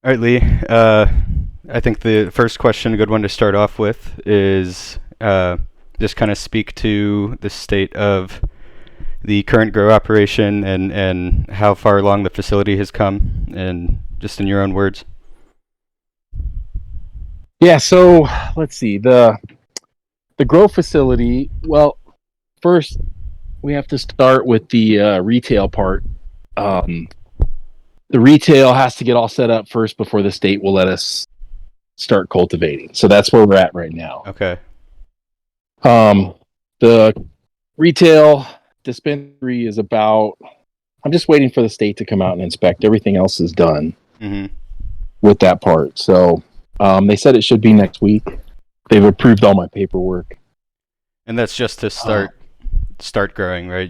All right, Lee. I think the first question, a good one to start off with, is just kind of speak to the state of the current grow operation and how far along the facility has come, and just in your own words. Yeah, so let's see. The grow facility, well, first we have to start with the retail part. Um, the retail has to get all set up first before the state will let us start cultivating. So that's where we're at right now. Okay. The retail dispensary is about. I'm just waiting for the state to come out and inspect. Everything else is done with that part. So they said it should be next week. They've approved all my paperwork. And that's just to start growing, right?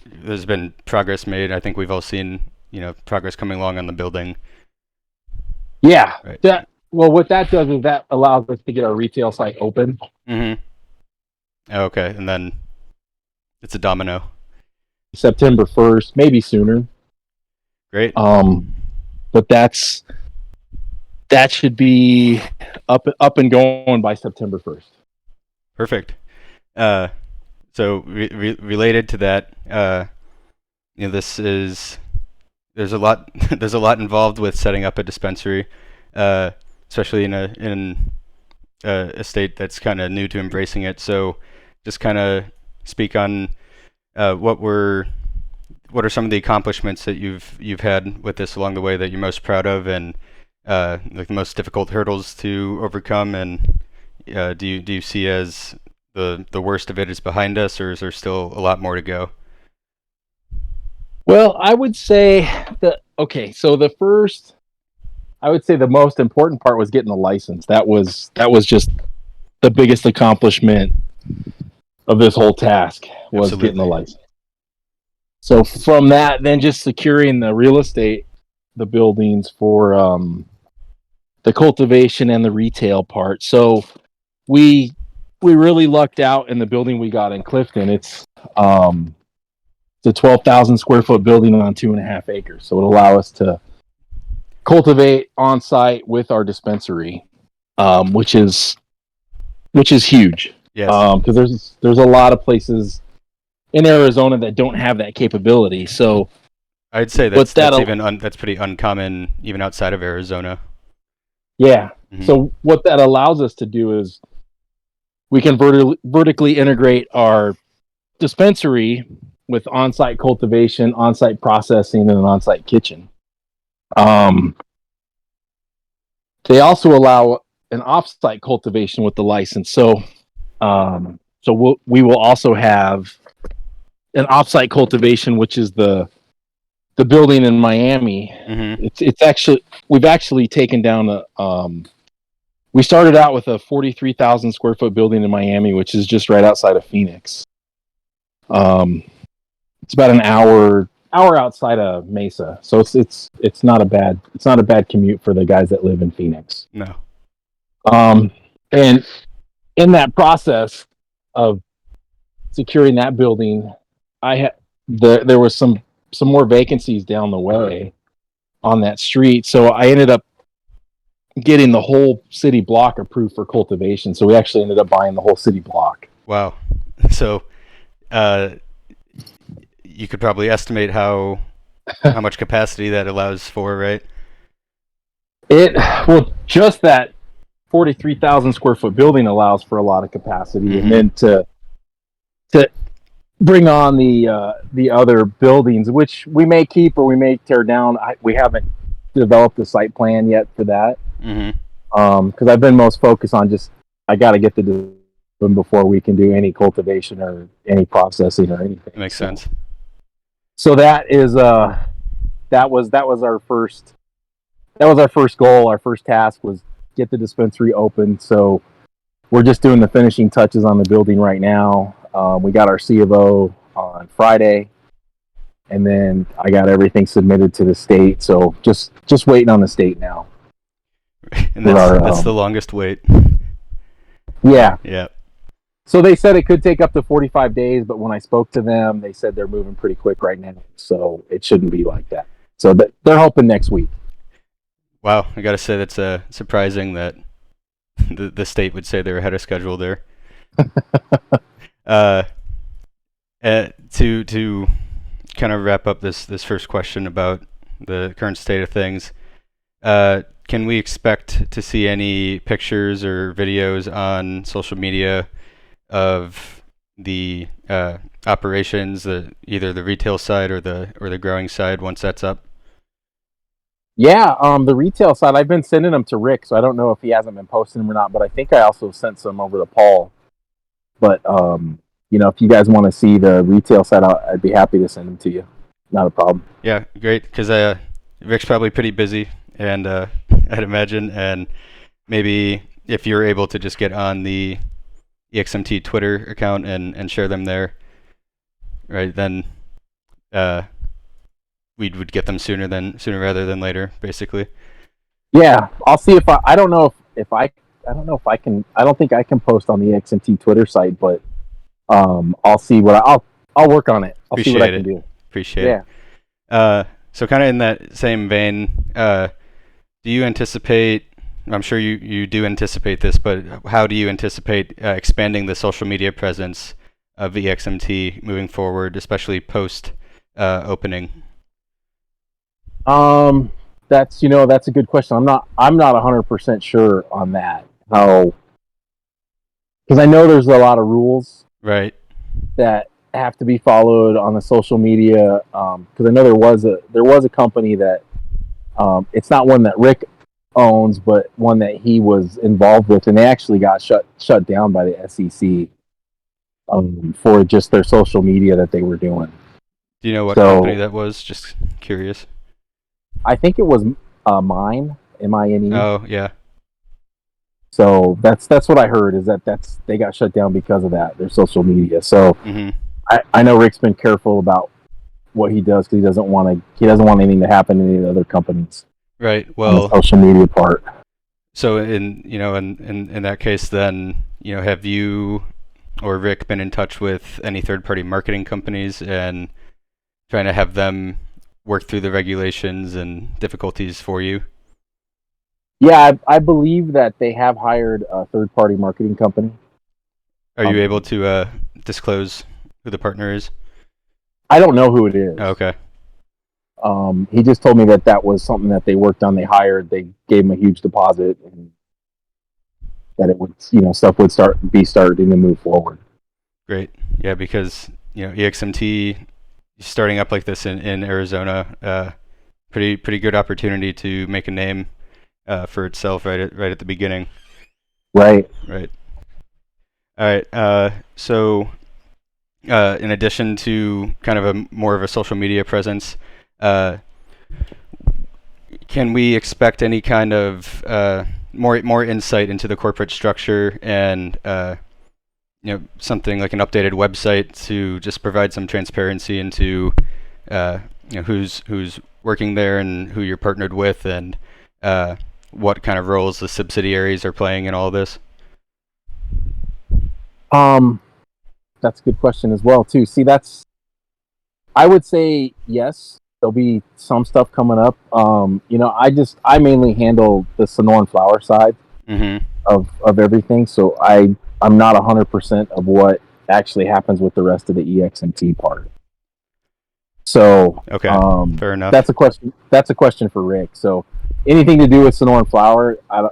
There's been progress made. I think we've all seen, progress coming along on the building. Yeah. Right. What that does is that allows us to get our retail site open. Okay, and then it's a domino. September 1st, maybe sooner. Great. But that should be up and going by September 1st. Perfect. So related to that, there's a lot involved with setting up a dispensary, especially in a state that's kind of new to embracing it. So just kind of speak on what are some of the accomplishments that you've had with this along the way that you're most proud of, and like the most difficult hurdles to overcome, and do you see as the worst of it is behind us, or is there still a lot more to go? Well, I would say I would say the most important part was getting the license. That was just the biggest accomplishment of this whole task was Absolutely. Getting the license. So from that, then just securing the real estate, the buildings for the cultivation and the retail part. So we really lucked out in the building we got in Clifton. It's a 12,000 square foot building on 2.5 acres. So it'll allow us to cultivate on site with our dispensary, which is huge. Yes. Because there's a lot of places in Arizona that don't have that capability. So I'd say that's pretty uncommon even outside of Arizona. Yeah. Mm-hmm. So what that allows us to do is we can vertically integrate our dispensary with on-site cultivation, on-site processing, and an on-site kitchen. They also allow an off-site cultivation with the license. So we will also have an off-site cultivation, which is the building in Miami. It's actually, we've actually taken down we started out with a 43,000 square foot building in Miami, which is just right outside of Phoenix. It's about an hour outside of Mesa. So it's not a bad commute for the guys that live in Phoenix. No. And in that process of securing that building, there was some more vacancies down the way on that street. So I ended up getting the whole city block approved for cultivation. So we actually ended up buying the whole city block. Wow. So you could probably estimate how much capacity that allows for, right? Just that 43,000 square foot building allows for a lot of capacity. And then to bring on the other buildings, which we may keep or we may tear down. We haven't developed a site plan yet for that. Because I've been most focused on I got to get the development before we can do any cultivation or any processing or anything. That makes sense. So that was our first goal. Our first task was get the dispensary open. So we're just doing the finishing touches on the building right now. We got our C of O on Friday, and then I got everything submitted to the state. So just waiting on the state now. And that's the longest wait. Yeah. Yeah. So they said it could take up to 45 days, but when I spoke to them, they said they're moving pretty quick right now. So it shouldn't be like that. So they're hoping next week. Wow, I gotta say that's surprising that the state would say they're ahead of schedule there. Uh, to kind of wrap up this first question about the current state of things, can we expect to see any pictures or videos on social media of the operations, either the retail side or the growing side once that's up? Yeah, the retail side, I've been sending them to Rick, so I don't know if he hasn't been posting them or not, but I think I also sent some over to Paul. But if you guys want to see the retail side, I'd be happy to send them to you. Not a problem. Yeah, great. Because Rick's probably pretty busy, and I'd imagine, and maybe if you're able to just get on the EXMT Twitter account and share them there, right? Then we would get them sooner rather than later, basically. Yeah, I'll see if I don't know if I don't know if I can. I don't think I can post on the EXMT Twitter site, but I'll see what I'll work on it. I'll see what I can do. Appreciate it. So kind of in that same vein, do you anticipate? I'm sure you do anticipate this, but how do you anticipate expanding the social media presence of EXMT moving forward, especially post opening? That's a good question. I'm not 100% sure on that. How, because I know there's a lot of rules Right. that have to be followed on the social media. Because I know there was a company that it's not one that Rick owns, but one that he was involved with, and they actually got shut down by the SEC for just their social media that they were doing. Do you know what company that was? Just curious. I think it was Mine, MINE. Oh yeah. So that's what I heard, is that they got shut down because of that, their social media. So I know Rick's been careful about what he does, because he doesn't want anything to happen to any of the other companies. Right. Well, on the social media part. So in that case, then have you or Rick been in touch with any third-party marketing companies and trying to have them work through the regulations and difficulties for you? Yeah, I believe that they have hired a third-party marketing company. Are you able to disclose who the partner is? I don't know who it is. Oh, okay. He just told me that was something that they worked on. They hired. They gave him a huge deposit, and that it would, stuff would starting to move forward. Great. Yeah, because EXMT starting up like this in Arizona, pretty good opportunity to make a name for itself right at the beginning. Right. Right. All right. So in addition to kind of more of a social media presence, can we expect any kind of more insight into the corporate structure and something like an updated website to just provide some transparency into who's working there and who you're partnered with, and what kind of roles the subsidiaries are playing in all this? That's a good question as well too. See, I would say yes. There'll be some stuff coming up. I mainly handle the Sonoran Flower side of everything, so I'm not 100% of what actually happens with the rest of the EXMT part. So okay, fair enough. That's a question for Rick. So anything to do with Sonoran Flower, I'm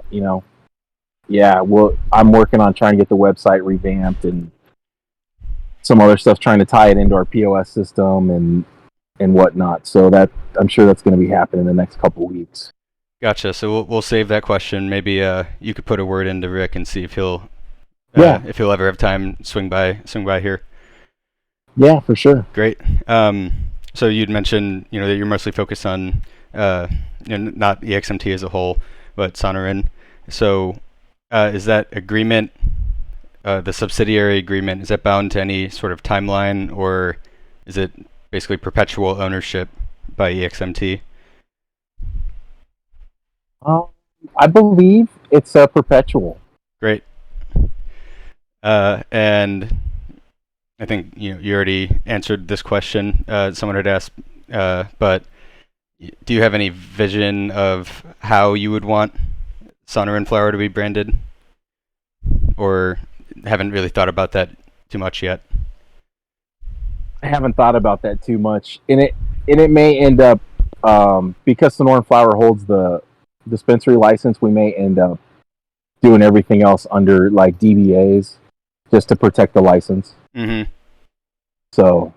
working on trying to get the website revamped and some other stuff, trying to tie it into our POS system and whatnot. So that I'm sure that's going to be happening in the next couple of weeks. Gotcha. So we'll save that question. Maybe you could put a word into Rick and see if he'll ever have time swing by here. Yeah, for sure. Great. So you'd mentioned that you're mostly focused on not EXMT as a whole, but Sonoran. So is that agreement, the subsidiary agreement, is that bound to any sort of timeline, or is it basically perpetual ownership by EXMT? I believe it's perpetual. Great. And I think you already answered this question. Someone had asked, but do you have any vision of how you would want Sonoran Flower to be branded, or haven't really thought about that too much yet? I haven't thought about that too much, and it may end up because Sonoran Flower holds the dispensary license. We may end up doing everything else under like DBAs just to protect the license. Mm-hmm. So,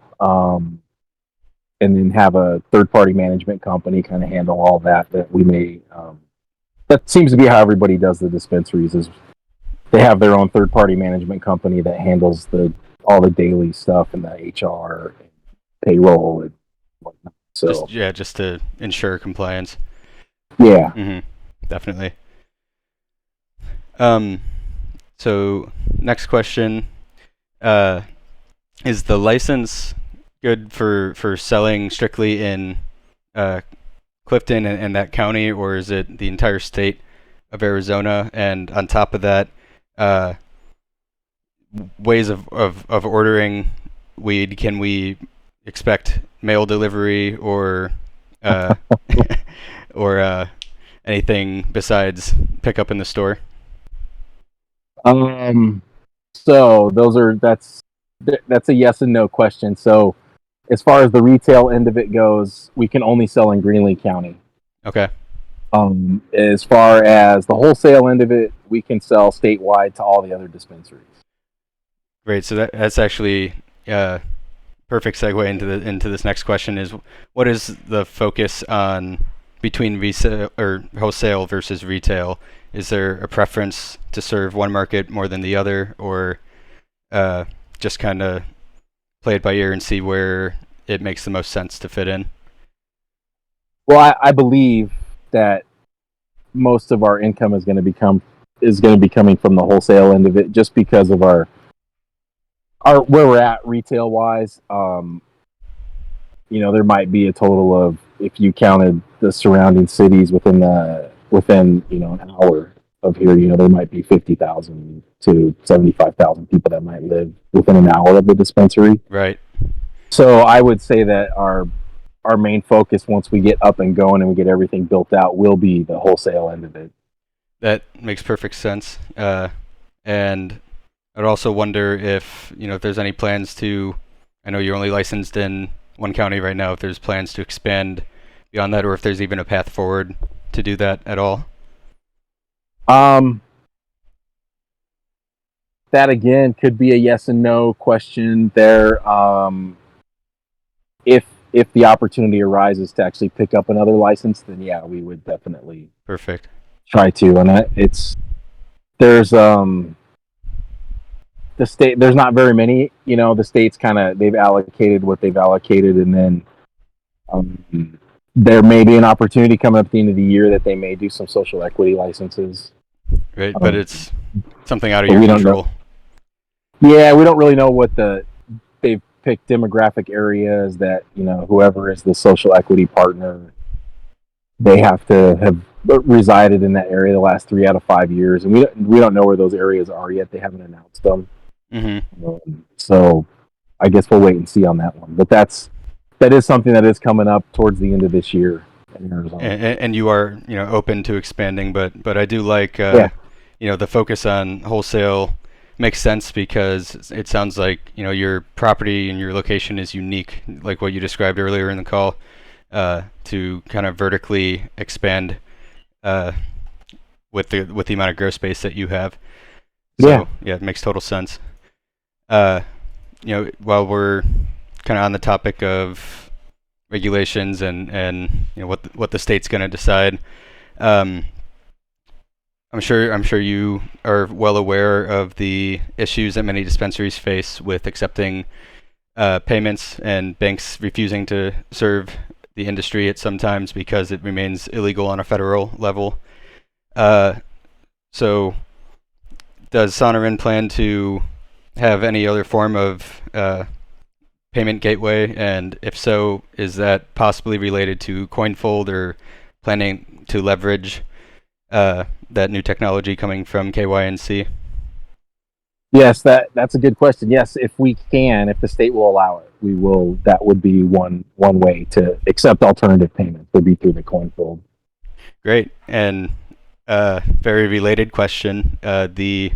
and then have a third party management company kind of handle all that. That we may. That seems to be how everybody does the dispensaries. Is they have their own third party management company that handles all the daily stuff and the HR, and payroll, and whatnot. So Just to ensure compliance. yeah. Mm-hmm. Definitely. So next question, is the license good for selling strictly in Clifton and that county, or is it the entire state of Arizona? And on top of that, ways of ordering weed, can we expect mail delivery or or anything besides pick up in the store? So that's a yes and no question. So as far as the retail end of it goes, we can only sell in Greenlee County. Okay. As far as the wholesale end of it, we can sell statewide to all the other dispensaries. Great. So that's actually perfect segue into this next question. Is what is the focus on between resale or wholesale versus retail? Is there a preference to serve one market more than the other, or just kind of play it by ear and see where it makes the most sense to fit in? Well, I believe that most of our income is going to be coming from the wholesale end of it, just because of our where we're at retail wise. There might be a total of, if you counted the surrounding cities within an hour of here, there might be 50,000 to 75,000 people that might live within an hour of the dispensary. Right. So I would say that our main focus, once we get up and going and we get everything built out, will be the wholesale end of it. That makes perfect sense. And I'd also wonder if there's any plans to. I know you're only licensed in one county right now. If there's plans to expand beyond that, or if there's even a path forward to do that at all. That again could be a yes and no question there. If the opportunity arises to actually pick up another license, then yeah, we would definitely Perfect. try to. And there's the state. There's not very many. The states they've allocated what they've allocated, and then there may be an opportunity coming up at the end of the year that they may do some social equity licenses. Right, but it's something out of your control. Yeah, we don't really know what they've picked demographic areas that, whoever is the social equity partner, they have to have resided in that area the last 3 out of 5 years, and we don't know where those areas are yet. They haven't announced them. Mm-hmm. So I guess we'll wait and see on that one. But that is something that is coming up towards the end of this year in Arizona. And you are open to expanding, but I do like the focus on wholesale makes sense, because it sounds like your property and your location is unique, like what you described earlier in the call, to kind of vertically expand with the amount of grow space that you have. So yeah, it makes total sense. While we're kind of on the topic of regulations and what the state's going to decide, I'm sure you are well aware of the issues that many dispensaries face with accepting payments, and banks refusing to serve the industry at some times because it remains illegal on a federal level. So does Sonoran plan to have any other form of payment gateway? And if so, is that possibly related to CoinFold, or planning to leverage that new technology coming from KYNC? Yes, that's a good question. Yes, if the state will allow it, we will. That would be one way to accept alternative payments, would be through the CoinFold. Great. And very related question. The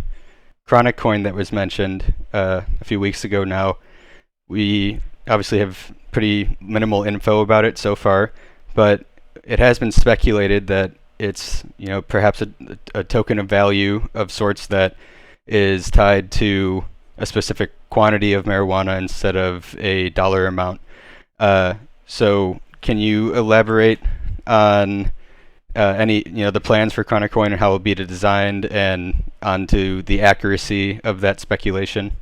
chronic coin that was mentioned a few weeks ago now, we obviously have pretty minimal info about it so far, but it has been speculated that it's, perhaps a token of value of sorts that is tied to a specific quantity of marijuana instead of a dollar amount. So can you elaborate on any, the plans for chronic coin and how it will be designed and onto the accuracy of that speculation?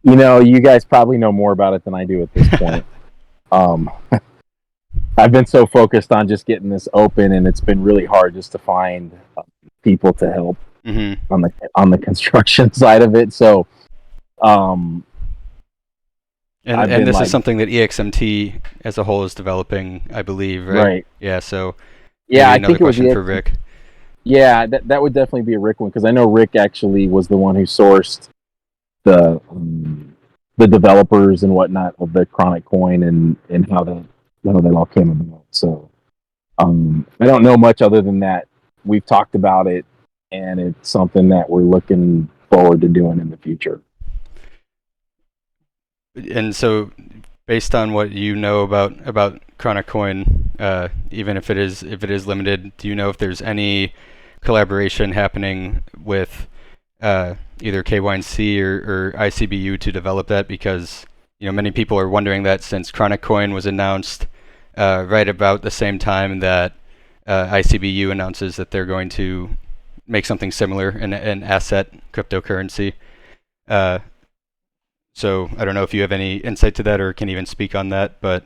You guys probably know more about it than I do at this point. um, I've been so focused on just getting this open, and it's been really hard just to find people to help Mm-hmm. on the construction side of it. So, um, I've And been this is like, something that EXMT as a whole is developing, I believe, right? right, Yeah. So yeah, maybe I another think it was question the for Rick. yeah, that would definitely be a Rick one, because I know Rick actually was the one who sourced the um, the developers and whatnot of the Chronic Coin, and how that all came about. So, I don't know much other than that. We've talked about it, and it's something that we're looking forward to doing in the future. And so, based on what you know about chronic coin, even if it is limited, do you know if there's any collaboration happening with either KYNC or ICBU to develop that? Because many people are wondering that since chronic coin was announced right about the same time that ICBU announces that they're going to make something similar, an asset cryptocurrency. Uh, so I don't know if you have any insight to that or can even speak on that, but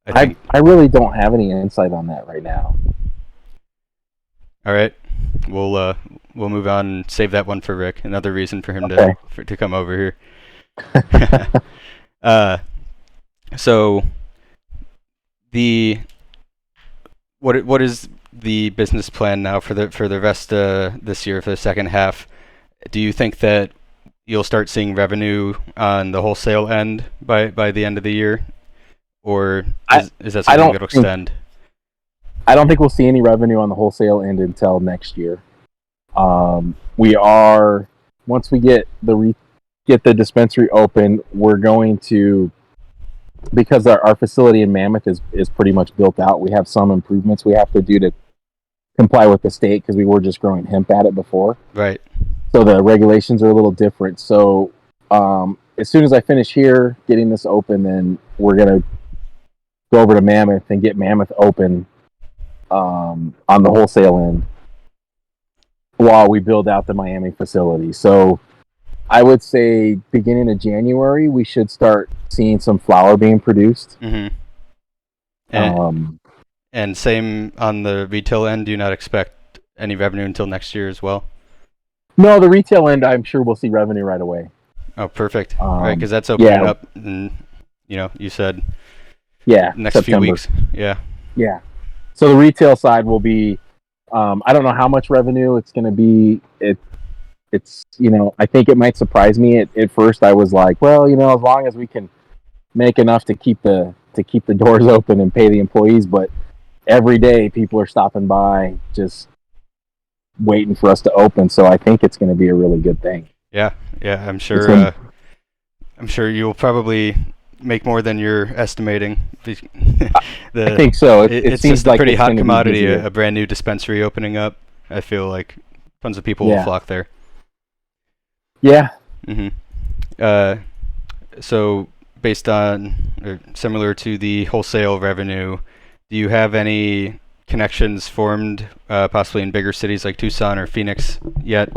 I think. I really don't have any insight on that right now. All right, we'll move on and save that one for Rick. Another reason for him Okay. to come over here. uh, so the what is the business plan now for the rest this year, for the second half? Do you think that you'll start seeing revenue on the wholesale end by the end of the year, or I is that I something don't that'll think extend? I don't think we'll see any revenue on the wholesale end until next year. We are Once we get the dispensary open, we're going to, because our facility in Mammoth is pretty much built out. We have some improvements we have to do to comply with the state, because we were just growing hemp at it before. Right. So the regulations are a little different. So, as soon as I finish here getting this open, then we're gonna go over to Mammoth and get Mammoth open, on the wholesale end, while we build out the Miami facility. So I would say beginning of January we should start seeing some flower being produced. Mm-hmm. And Um, and same on the retail end. Do you not expect any revenue until next year as well? no, the retail end, I'm sure we'll see revenue right away. Oh, perfect. Right, because that's opening Yeah, up, and you said yeah, next few September. weeks. Yeah. Yeah. So the retail side will be, I don't know how much revenue it's going to be. It's I think it might surprise me. At first, I was like, well, as long as we can make enough to keep the doors open and pay the employees, but every day people are stopping by just waiting for us to open. So I think it's going to be a really good thing. Yeah. Yeah. I'm It's sure. gonna, I'm sure you'll probably make more than you're estimating. I think so. It It's seems just a like pretty it's hot going to be commodity. busier. A brand new dispensary opening up. I feel like tons of people will Yeah. flock there. Yeah. Hmm. Uh, so based on, or similar to the wholesale revenue, do you have any connections formed, possibly in bigger cities like Tucson or Phoenix yet,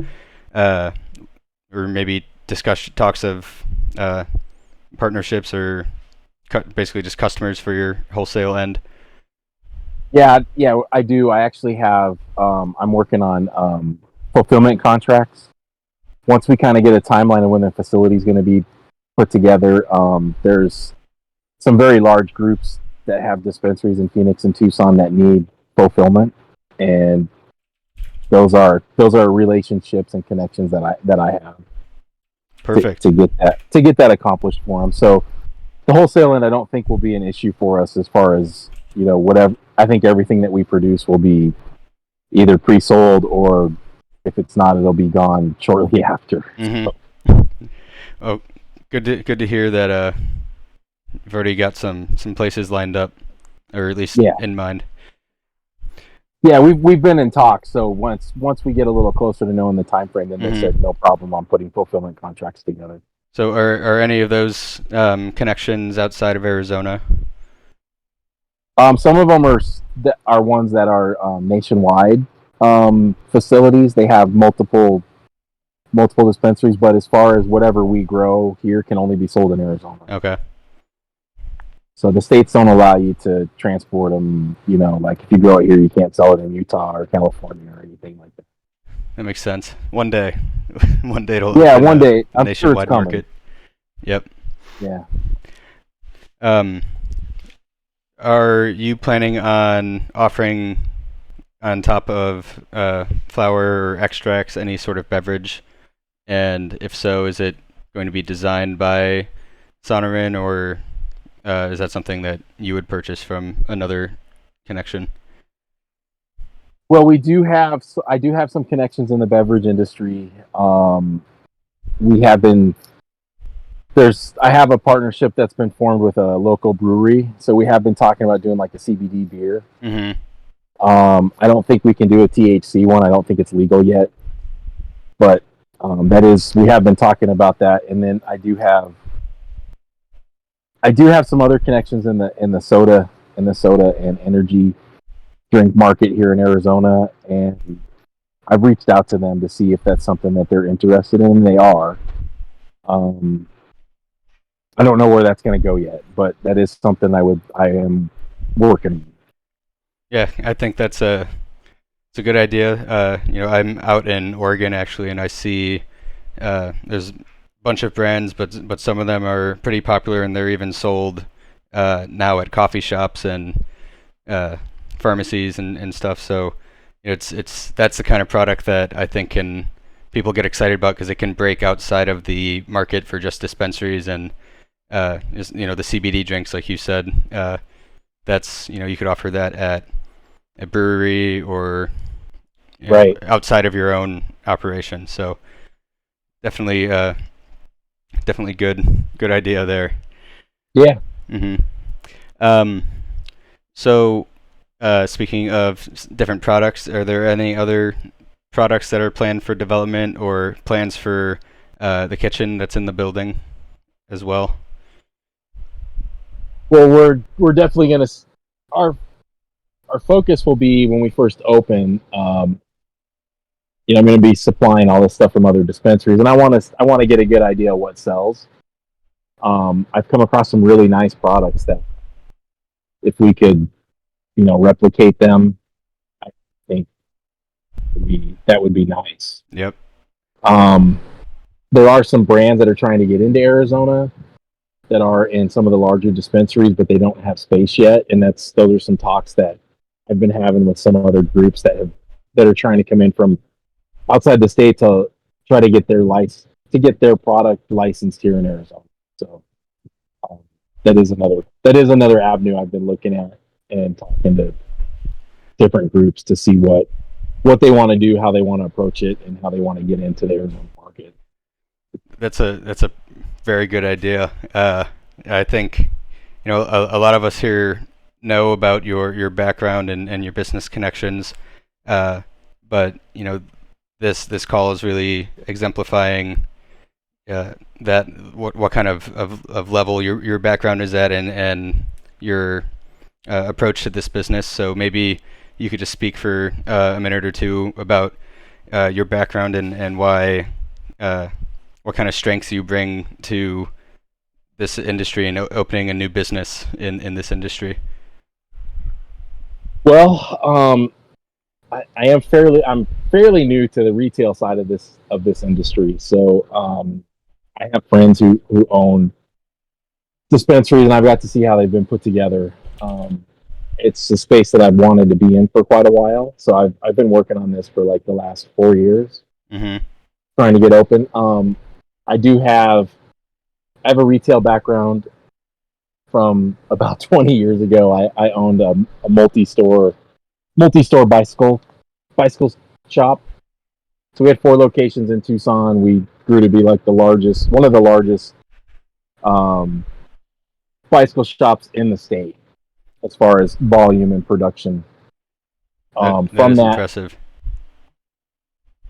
uh, or maybe talks of partnerships or basically just customers for your wholesale end? Yeah, I do. I actually have. I'm working on fulfillment contracts. Once we kind of get a timeline of when the facility is going to be put together, there's some very large groups that have dispensaries in Phoenix and Tucson that need fulfillment, and those are relationships and connections that I have Perfect. to get that accomplished for them. So the wholesale end, I don't think will be an issue for us as far as whatever. I think everything that we produce will be either pre-sold, or if it's not, it'll be gone shortly after. Mm-hmm. Oh, good to hear that you've already got some places lined up, or at least Yeah. in mind. Yeah, we've been in talks. So once we get a little closer to knowing the time frame, then they said no problem on putting fulfillment contracts together. So are any of those connections outside of Arizona? Some of them are ones that are nationwide facilities. They have multiple dispensaries, but as far as whatever we grow here can only be sold in Arizona. Okay. So the states don't allow you to transport them. Like if you grow it here, you can't sell it in Utah or California or anything like that. That makes sense. One day, it'll one day. I'm sure it's nationwide coming. market. Yep. Yeah. Are you planning on offering, on top of flower or extracts, any sort of beverage? And if so, is it going to be designed by Sonoran, or is that something that you would purchase from another connection? Well, I do have some connections in the beverage industry. We have been I have a partnership that's been formed with a local brewery, so we have been talking about doing like a CBD beer. Mm-hmm. I don't think we can do a THC one. I don't think it's legal yet, but we have been talking about that. And then I do have some other connections in the soda and energy drink market here in Arizona, and I've reached out to them to see if that's something that they're interested in. They are. I don't know where that's going to go yet, but that is something I am working on. Yeah, I think it's a good idea. I'm out in Oregon actually, and I see there's a bunch of brands, but some of them are pretty popular, and they're even sold now at coffee shops and pharmacies and stuff. So that's the kind of product that I think people get excited about, because it can break outside of the market for just dispensaries, and the CBD drinks, like you said. That's you could offer that at a brewery, or Right. outside of your own operation. So definitely good idea there. Yeah. Mm-hmm. So speaking of different products, are there any other products that are planned for development, or plans for the kitchen that's in the building as well? Well, we're definitely going to our focus will be when we first open. I'm going to be supplying all this stuff from other dispensaries, and I want to get a good idea of what sells. I've come across some really nice products that, if we could, replicate them, I think that would be nice. Yep. There are some brands that are trying to get into Arizona that are in some of the larger dispensaries, but they don't have space yet, and those are some talks that I've been having with some other groups that are trying to come in from outside the state to try to get their product licensed here in Arizona. So that is another avenue I've been looking at, and talking to different groups to see what they want to do, how they want to approach it, and how they want to get into the Arizona market. That's a very good idea. I think a lot of us here know about your background and your business connections, but this call is really exemplifying that what kind of level your background is at, and your approach to this business. So maybe you could just speak for a minute or two about your background, and why what kind of strengths you bring to this industry, and opening a new business in this industry. Well, I'm fairly new to the retail side of this industry. So I have friends who own dispensaries, and I've got to see how they've been put together. It's a space that I've wanted to be in for quite a while. So I've been working on this for like the last 4 years, trying to get open. I have a retail background. from about 20 years ago. I owned a multi-store bicycle shop. So we had 4 locations in Tucson. We grew to be like one of the largest um, bicycle shops in the state as far as volume and production. That is impressive.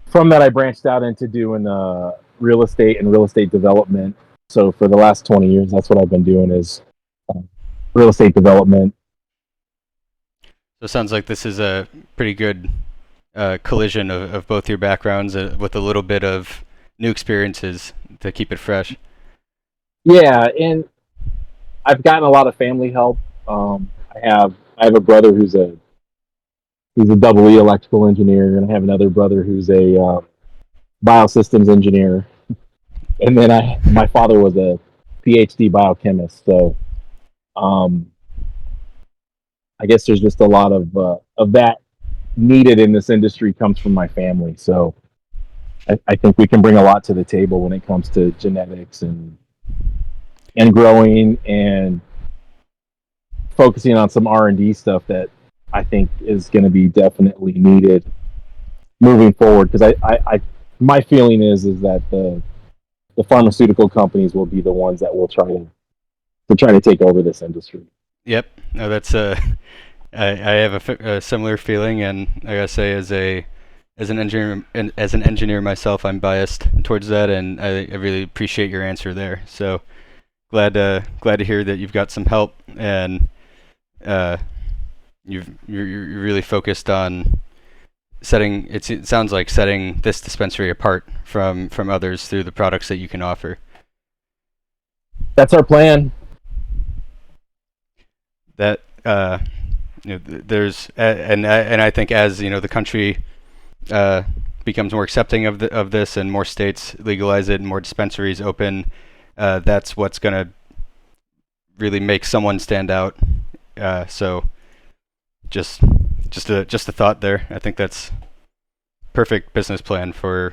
From that, I branched out into doing real estate and real estate development. So for the last 20 years, that's what I've been doing is real estate development. So it sounds like this is a pretty good collision of both your backgrounds with a little bit of new experiences to keep it fresh. Yeah, and I've gotten a lot of family help. I have a brother who's a double E electrical engineer, and I have another brother who's a biosystems engineer, and then my father was a PhD biochemist. So um, I guess there's just a lot of that needed in this industry comes from my family. So I think we can bring a lot to the table when it comes to genetics and growing and focusing on some R&D stuff that I think is going to be definitely needed moving forward. Because my feeling is that the pharmaceutical companies will be the ones that will try to take over this industry. Yep. No, that's I have a similar feeling, and I gotta say, as an engineer myself, I'm biased towards that, and I really appreciate your answer there. So glad to hear that you've got some help, and you're really focused on setting. It sounds like setting this dispensary apart from others through the products that you can offer. That's our plan. That there's and I think as the country becomes more accepting of this, and more states legalize it and more dispensaries open, that's what's gonna really make someone stand out. So just a thought there. I think that's perfect business plan for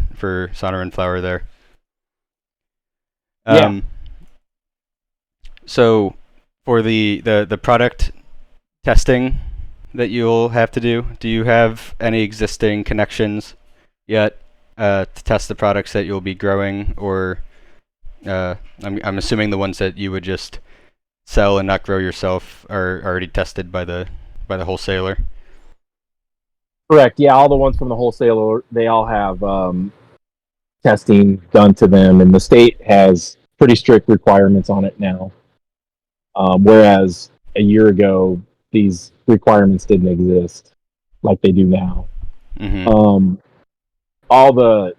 Sonoran Flower there. Yeah. So for the product testing that you'll have to do you have any existing connections yet to test the products that you'll be growing, or I'm assuming the ones that you would just sell and not grow yourself are already tested by the wholesaler? Correct. Yeah, all the ones from the wholesaler, they all have testing done to them, and the state has pretty strict requirements on it now. Whereas a year ago, these requirements didn't exist like they do now. Mm-hmm. All the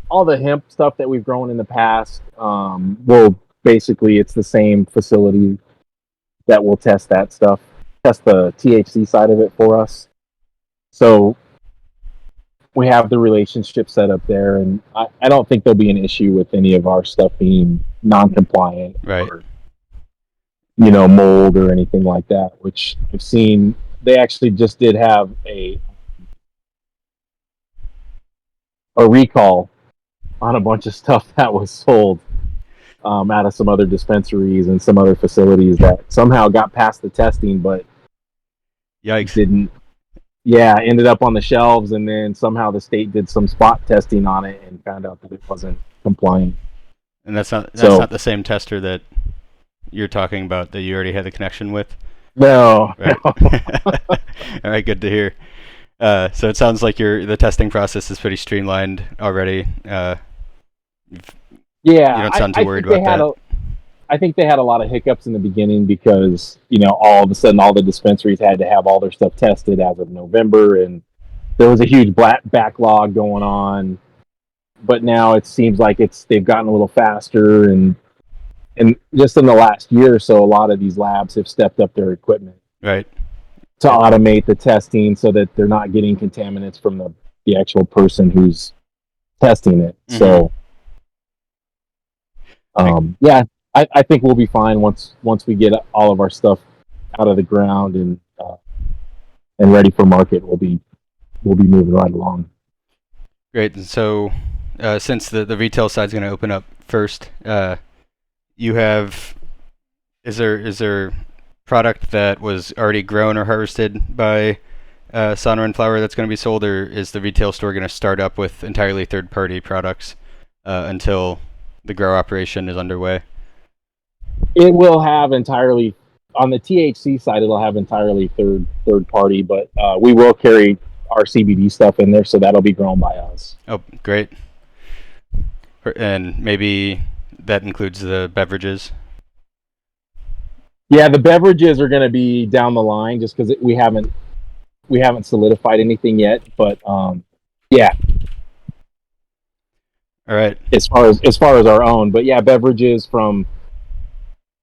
all the hemp stuff that we've grown in the past, will basically it's the same facility that will test that stuff, test the THC side of it for us. So we have the relationship set up there, and I don't think there'll be an issue with any of our stuff being non-compliant, Right. or mold or anything like that. Which I've seen they actually just did have a recall on a bunch of stuff that was sold out of some other dispensaries and some other facilities that somehow got past the testing, but Yikes. didn't. Yeah, ended up on the shelves, and then somehow the state did some spot testing on it and found out that it wasn't compliant. And that's not the same tester that you're talking about that you already had the connection with? No. Right. All right, good to hear. So it sounds like the testing process is pretty streamlined already. Yeah, you don't sound too worried about that. I think they had a lot of hiccups in the beginning because, all of a sudden all the dispensaries had to have all their stuff tested as of November, and there was a huge backlog going on. But now it seems like they've gotten a little faster, and just in the last year or so, a lot of these labs have stepped up their equipment, right, to automate the testing so that they're not getting contaminants from the actual person who's testing it. Mm-hmm. So, yeah, I think we'll be fine once we get all of our stuff out of the ground and ready for market. We'll be moving right along. Great. And so, since the retail side is going to open up first, you have is there product that was already grown or harvested by Sonoran Flower that's going to be sold, or is the retail store going to start up with entirely third-party products until the grow operation is underway? It will have entirely on the THC side. It'll have entirely third party, but we will carry our CBD stuff in there, so that'll be grown by us. Oh, great. And maybe that includes the beverages. Yeah, the beverages are going to be down the line, just because we haven't solidified anything yet. But yeah, All right. as far as our own, but yeah, beverages from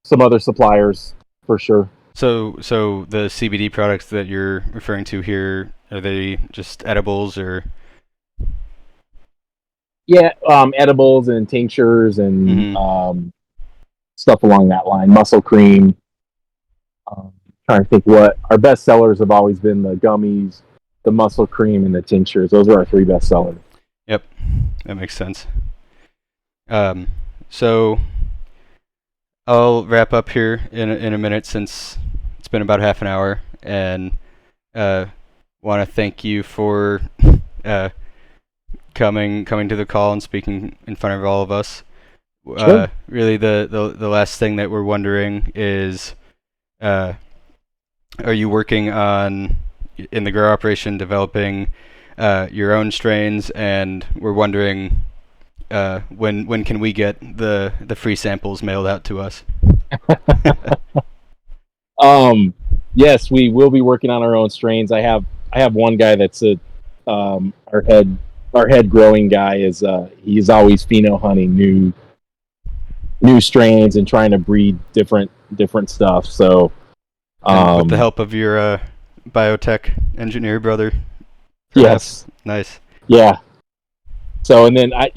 some other suppliers for sure. So the CBD products that you're referring to here, are they just edibles or? Yeah, edibles and tinctures and stuff along that line. Muscle cream. Trying to think what our best sellers have always been: the gummies, the muscle cream, and the tinctures. Those are our three best sellers. Yep, that makes sense. So I'll wrap up here in a minute, since it's been about half an hour, and want to thank you for coming to the call and speaking in front of all of us. Sure. Really, the last thing that we're wondering is, are you working on, in the grow operation, developing your own strains? And we're wondering, when can we get the free samples mailed out to us? Yes, we will be working on our own strains. I have one guy that's our head growing guy is he's always pheno hunting new strains and trying to breed different stuff. So with the help of your biotech engineer brother, perhaps? Yes. Nice. Yeah. So, and then I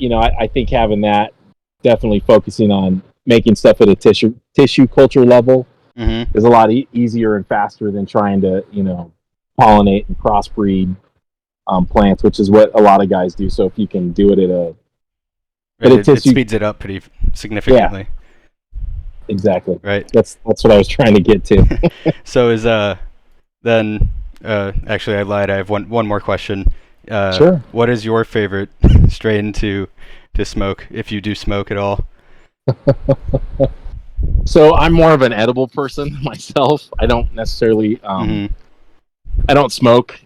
think having that, definitely focusing on making stuff at a tissue culture level is a lot easier and faster than trying to pollinate and crossbreed plants, which is what a lot of guys do. So if you can do it at a it speeds it up pretty significantly. Yeah, exactly. Right. That's what I was trying to get to. So is then actually I lied. I have one more question. Sure. What is your favorite strain to smoke, if you do smoke at all? So I'm more of an edible person myself. I don't necessarily I don't smoke.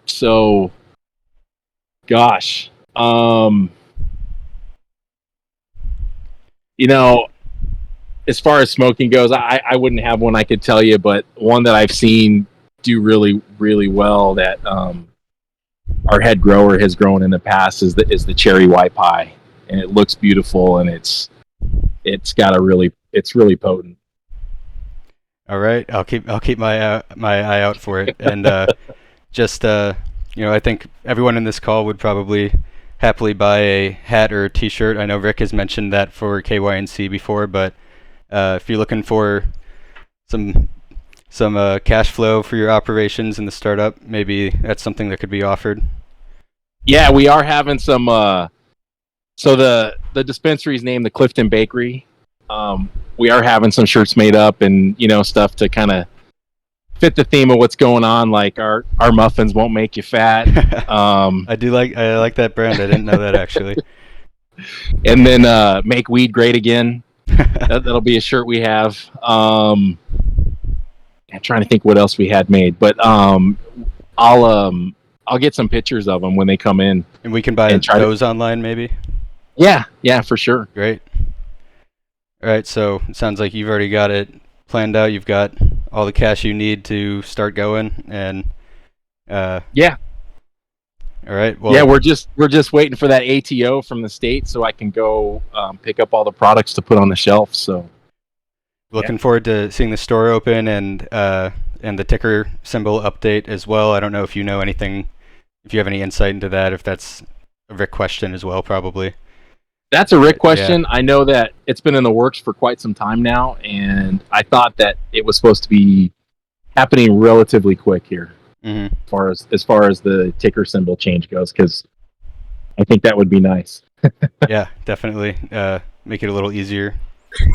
So gosh. As far as smoking goes, I wouldn't have one I could tell you, but one that I've seen do really, really well that our head grower has grown in the past is the cherry white pie, and it looks beautiful, and it's really potent. All right, I'll keep my eye out for it, and just I think everyone in this call would probably happily buy a hat or a T-shirt. I know Rick has mentioned that for KYNC before, but if you're looking for some cash flow for your operations in the startup, maybe that's something that could be offered. Yeah, we are having some. So the dispensary is named the Clifton Bakery. We are having some shirts made up and stuff to kind of fit the theme of what's going on. Like our muffins won't make you fat. I like that brand. I didn't know that actually. And then make weed great again. That'll be a shirt we have. I'm trying to think what else we had made, but I'll get some pictures of them when they come in. And we can buy those online, maybe? Yeah, for sure. Great. All right, so it sounds like you've already got it planned out. You've got all the cash you need to start going, and yeah. All right. Well, yeah, we're just waiting for that ATO from the state so I can go pick up all the products to put on the shelf. So looking forward to seeing the store open and the ticker symbol update as well. I don't know if you know anything, if you have any insight into that, if that's a Rick question as well, probably. That's a Rick question. Yeah. I know that it's been in the works for quite some time now, and I thought that it was supposed to be happening relatively quick here. As far as the ticker symbol change goes, because I think that would be nice. Yeah, definitely make it a little easier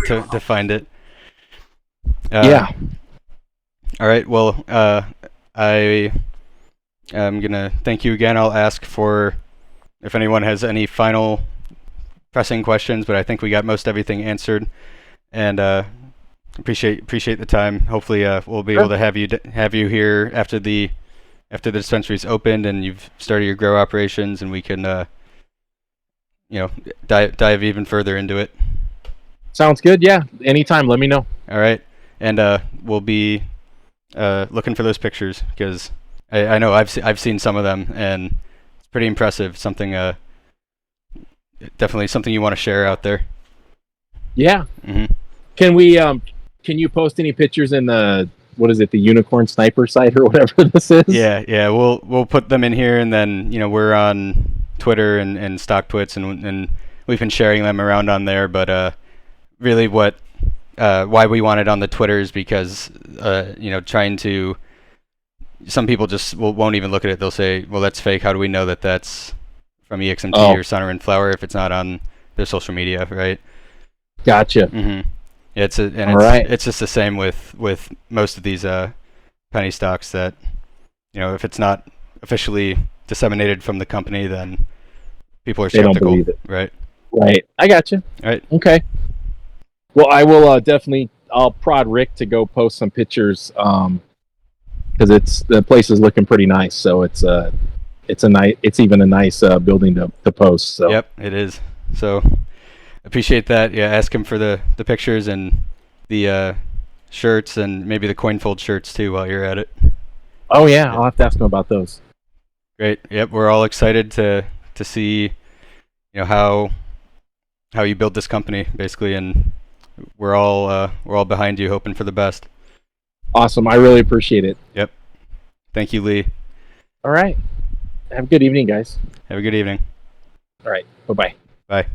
to find it. Uh, Yeah. All right. Well, I am gonna thank you again. I'll ask for if anyone has any final pressing questions, but I think we got most everything answered. And appreciate the time. Hopefully, we'll be able to have you here after the dispensary's opened and you've started your grow operations, and we can dive even further into it. Sounds good. Yeah. Anytime. Let me know. All right, and we'll be looking for those pictures because I know I've seen some of them and it's pretty impressive. Something definitely something you want to share out there. Yeah. Hmm. Can we? Can you post any pictures in the what is it? The Unicorn Sniper site or whatever this is? Yeah. We'll put them in here, and then we're on Twitter and StockTwits, and we've been sharing them around on there. But really, why we want it on the Twitter is because trying to some people just won't even look at it. They'll say, "Well, that's fake. How do we know that that's from EXMT or Sonoran Flower if it's not on their social media, right?" Gotcha. Mm-hmm. It's just the same with most of these penny stocks that if it's not officially disseminated from the company, then people are skeptical. They don't believe it. Right. Right. I gotcha. All right. Okay. Well, I will definitely. I'll prod Rick to go post some pictures because the place is looking pretty nice. So it's even a nice building to post. So yep, it is. So appreciate that. Yeah, ask him for the pictures and the shirts and maybe the coin-fold shirts too while you're at it. Oh yeah, I'll have to ask him about those. Great. Yep, we're all excited to see how you build this company basically, and we're all behind you, hoping for the best. Awesome. I really appreciate it. Yep. Thank you, Lee. All right. Have a good evening, guys. Have a good evening. All right. Bye-bye. Bye.